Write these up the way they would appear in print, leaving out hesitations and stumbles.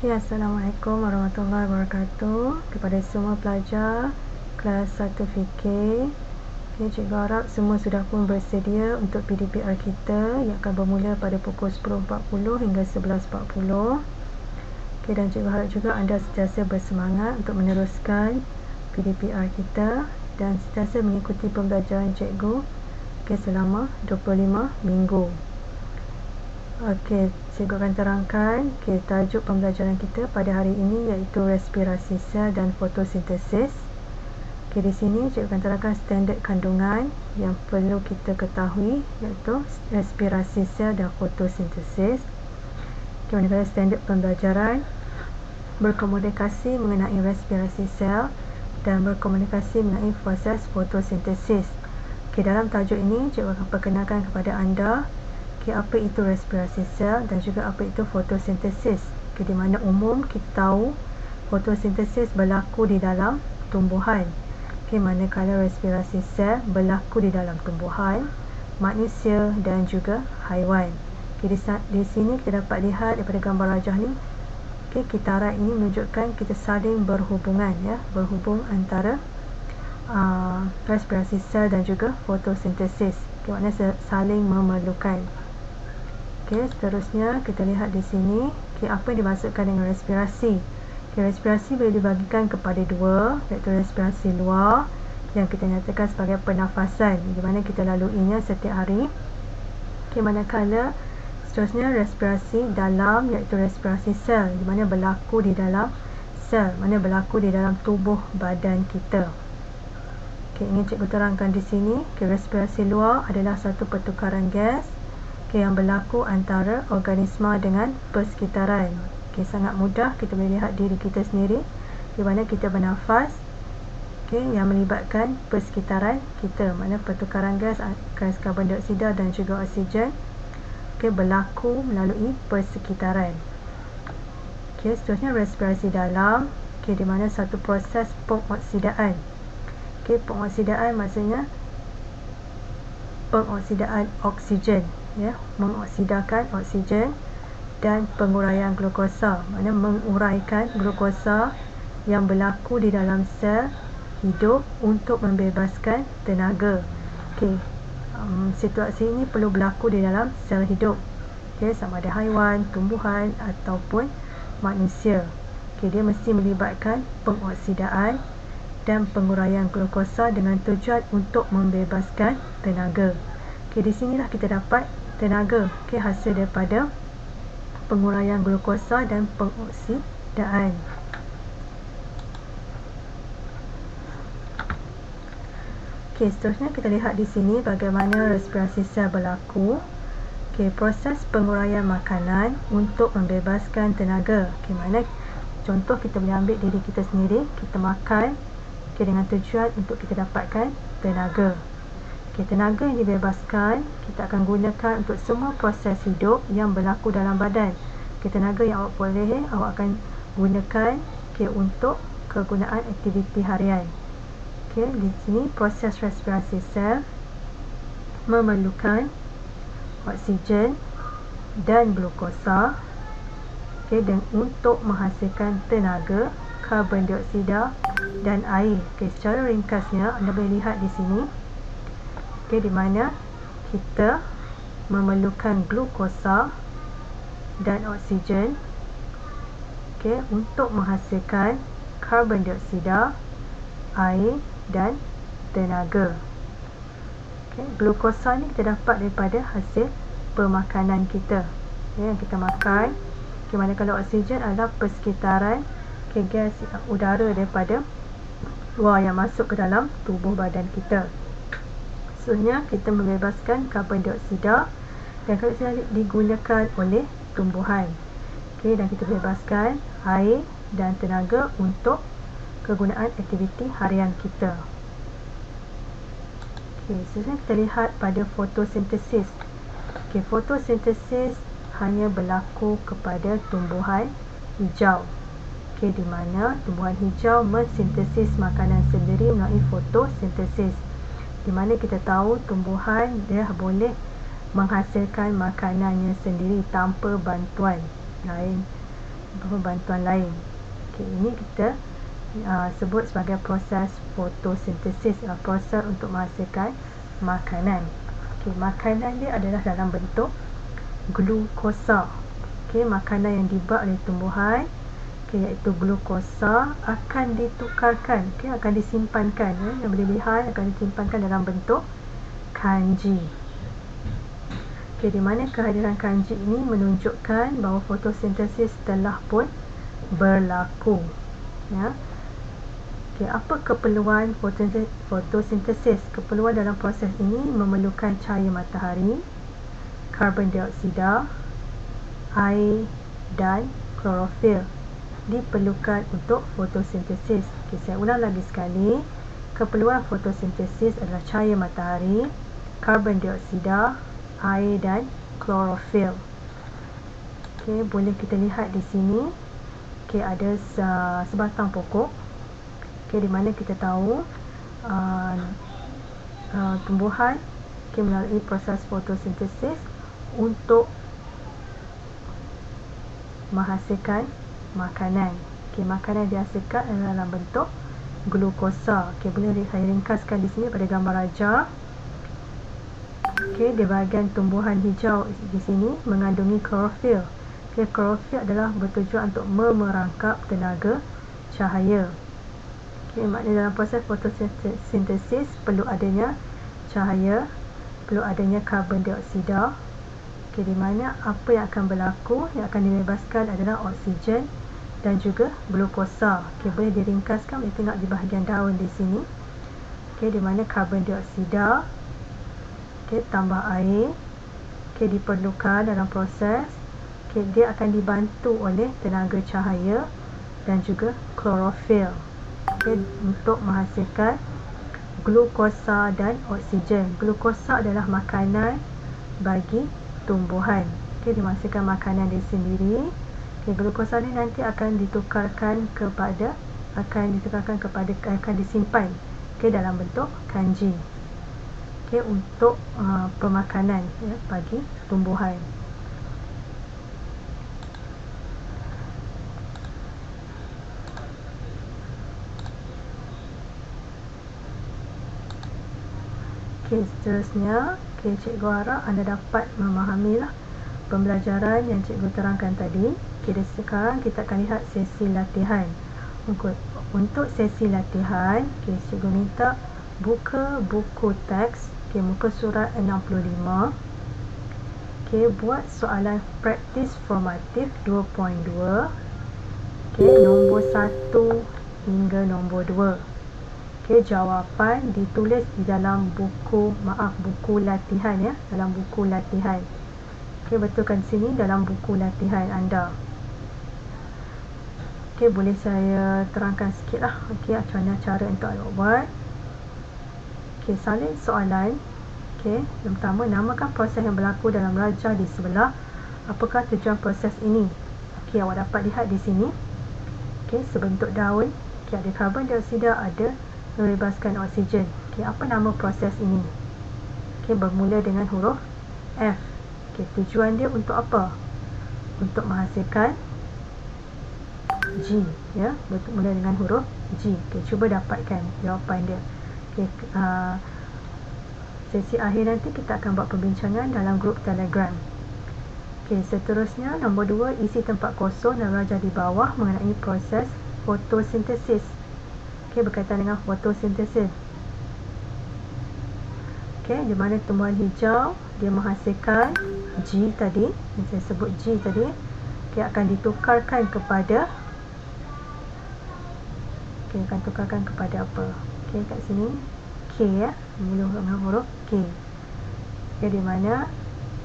Okay, Assalamualaikum warahmatullahi wabarakatuh kepada semua pelajar kelas 1 fikir. Okay, cikgu harap semua sudah pun bersedia untuk PDPR kita yang akan bermula pada pukul 10.40 hingga 11.40. Okay, dan cikgu harap juga anda sentiasa bersemangat untuk meneruskan PDPR kita dan sentiasa mengikuti pembelajaran cikgu selama 25 minggu. Okey, cikgu akan terangkan tajuk pembelajaran kita pada hari ini iaitu respirasi sel dan fotosintesis. Okey, di sini cikgu akan terangkan standard kandungan yang perlu kita ketahui iaitu respirasi sel dan fotosintesis. Okey, manakala standard pembelajaran berkomunikasi mengenai respirasi sel dan berkomunikasi mengenai proses fotosintesis. Okey, dalam tajuk ini cikgu akan perkenalkan kepada anda apa itu respirasi sel dan juga apa itu fotosintesis. Di mana umum kita tahu fotosintesis berlaku di dalam tumbuhan. Manakala respirasi sel berlaku di dalam tumbuhan, manusia dan juga haiwan. Di sini kita dapat lihat daripada gambar rajah ni, kitaran ini menunjukkan kita saling berhubungan, berhubung antara respirasi sel dan juga fotosintesis. Maknanya saling memerlukan. Seterusnya kita lihat di sini apa yang dimaksudkan dengan respirasi. Respirasi boleh dibagikan kepada dua, iaitu respirasi luar yang kita nyatakan sebagai pernafasan di mana kita laluinya setiap hari. Manakala seterusnya respirasi dalam iaitu respirasi sel di mana berlaku di dalam sel, mana berlaku di dalam tubuh badan kita. Ingin cikgu terangkan di sini, respirasi luar adalah satu pertukaran gas yang berlaku antara organisma dengan persekitaran. Sangat mudah kita boleh lihat diri kita sendiri di mana kita bernafas yang melibatkan persekitaran kita, mana pertukaran gas karbon dioksida dan juga oksigen berlaku melalui persekitaran. Seterusnya respirasi dalam, di mana satu proses pengoksidaan. Pengoksidaan maksudnya pengoksidaan oksigen, mengoksidakan oksigen, dan penguraian glukosa, maknanya menguraikan glukosa yang berlaku di dalam sel hidup untuk membebaskan tenaga. Situasi ini perlu berlaku di dalam sel hidup, sama ada haiwan, tumbuhan ataupun manusia. Dia mesti melibatkan pengoksidaan dan penguraian glukosa dengan tujuan untuk membebaskan tenaga. Di sinilah kita dapat tenaga hasil daripada penguraian glukosa dan pengoksidaan. Seterusnya kita lihat di sini bagaimana respirasi sel berlaku. Proses penguraian makanan untuk membebaskan tenaga. Mana contoh kita boleh ambil diri kita sendiri, kita makan dengan tujuan untuk kita dapatkan tenaga. Tenaga yang dibebaskan kita akan gunakan untuk semua proses hidup yang berlaku dalam badan. Tenaga yang awak akan gunakan untuk kegunaan aktiviti harian. Di sini proses respirasi sel memerlukan oksigen dan glukosa dan untuk menghasilkan tenaga, karbon dioksida dan air. Secara ringkasnya anda boleh lihat di sini, di mana kita memerlukan glukosa dan oksigen untuk menghasilkan karbon dioksida, air dan tenaga. Glukosa ni kita dapat daripada hasil pemakanan kita, yang kita makan. Manakala oksigen adalah persekitaran gas udara daripada luar yang masuk ke dalam tubuh badan kita. Seterusnya kita membebaskan karbon dioksida dan karbon dioksida digunakan oleh tumbuhan. Dan kita bebaskan air dan tenaga untuk kegunaan aktiviti harian kita. Seterusnya kita lihat pada fotosintesis. Fotosintesis hanya berlaku kepada tumbuhan hijau. Di mana tumbuhan hijau mensintesis makanan sendiri melalui fotosintesis. Di mana kita tahu tumbuhan dia boleh menghasilkan makanannya sendiri tanpa bantuan lain. bantuan lain. Okey, ini kita sebut sebagai proses fotosintesis, proses untuk menghasilkan makanan. Okey, makanan dia adalah dalam bentuk glukosa. Okey, makanan yang dibuat oleh tumbuhan, iaitu glukosa, akan ditukarkan, akan disimpankan, yang berlebihan akan disimpankan dalam bentuk kanji. Di mana kehadiran kanji ini menunjukkan bahawa fotosintesis telah pun berlaku. Apa keperluan fotosintesis? Keperluan dalam proses ini memerlukan cahaya matahari, karbon dioksida, air dan klorofil diperlukan untuk fotosintesis. Saya ulang lagi sekali. Keperluan fotosintesis adalah cahaya matahari, karbon dioksida, air dan klorofil. Boleh kita lihat di sini. Ada sebatang pokok. Di mana kita tahu tumbuhan melalui proses fotosintesis untuk menghasilkan makanan. Makanan dihasilkan dalam bentuk glukosa. Boleh saya ringkaskan di sini pada gambar rajah. Di bahagian tumbuhan hijau di sini mengandungi klorofil. Klorofil adalah bertujuan untuk memerangkap tenaga cahaya. Maknanya dalam proses fotosintesis perlu adanya cahaya, perlu adanya karbon dioksida. Di mana apa yang akan berlaku, yang akan dibebaskan adalah oksigen dan juga glukosa. Boleh diringkaskan, boleh tengok di bahagian daun di sini. Di mana karbon dioksida tambah air diperlukan dalam proses. Dia akan dibantu oleh tenaga cahaya dan juga klorofil untuk menghasilkan glukosa dan oksigen. Glukosa adalah makanan bagi tumbuhan. Dihasilkan makanan dia sendiri. Glukosa ni nanti akan ditukarkan kepada akan disimpan dalam bentuk kanji. Untuk pemakanan bagi tumbuhan. Seterusnya, cikgu harap anda dapat memahamilah pembelajaran yang cikgu terangkan tadi. Sekarang kita akan lihat sesi latihan. Untuk sesi latihan, cikgu minta buka buku teks, muka surat 65. Buat soalan praktis formatif 2.2. Nombor 1 hingga nombor 2. Jawapan ditulis di dalam buku latihan, dalam buku latihan. Betulkan sini dalam buku latihan anda. Boleh saya terangkan sikit lah. Macam mana cara untuk anda buat. Salin soalan. Yang pertama, namakan proses yang berlaku dalam rajah di sebelah. Apakah tujuan proses ini? Awak dapat lihat di sini. Sebentuk daun. Ada karbon dioksida, ada membebaskan oksigen. Apa nama proses ini? Bermula dengan huruf F. Tujuan dia untuk apa? Untuk menghasilkan G. Bermula dengan huruf G. Cuba dapatkan jawapan dia. Sesi akhir nanti kita akan buat perbincangan dalam grup Telegram. Seterusnya, nombor 2, isi tempat kosong dan rajah di bawah mengenai proses fotosintesis. Berkaitan dengan fotosintesis. Di mana tumbuhan hijau dia menghasilkan G tadi, yang saya sebut G tadi, akan ditukarkan kepada akan tukarkan kepada apa? Kat sini K, mula dengan huruf K. Di mana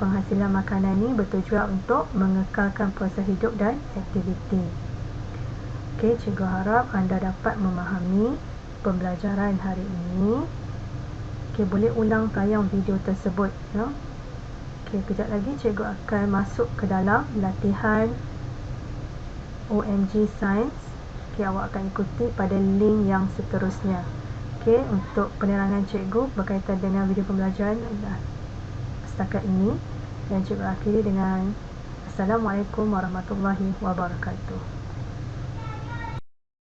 penghasilan makanan ini bertujuan untuk mengekalkan proses hidup dan aktiviti. Cikgu harap anda dapat memahami pembelajaran hari ini. Boleh ulang tayang video tersebut. Kejap lagi cikgu akan masuk ke dalam latihan OMG Science. Awak akan ikuti pada link yang seterusnya. Untuk penerangan cikgu berkaitan dengan video pembelajaran setakat ini, dan cikgu akhiri dengan Assalamualaikum warahmatullahi wabarakatuh.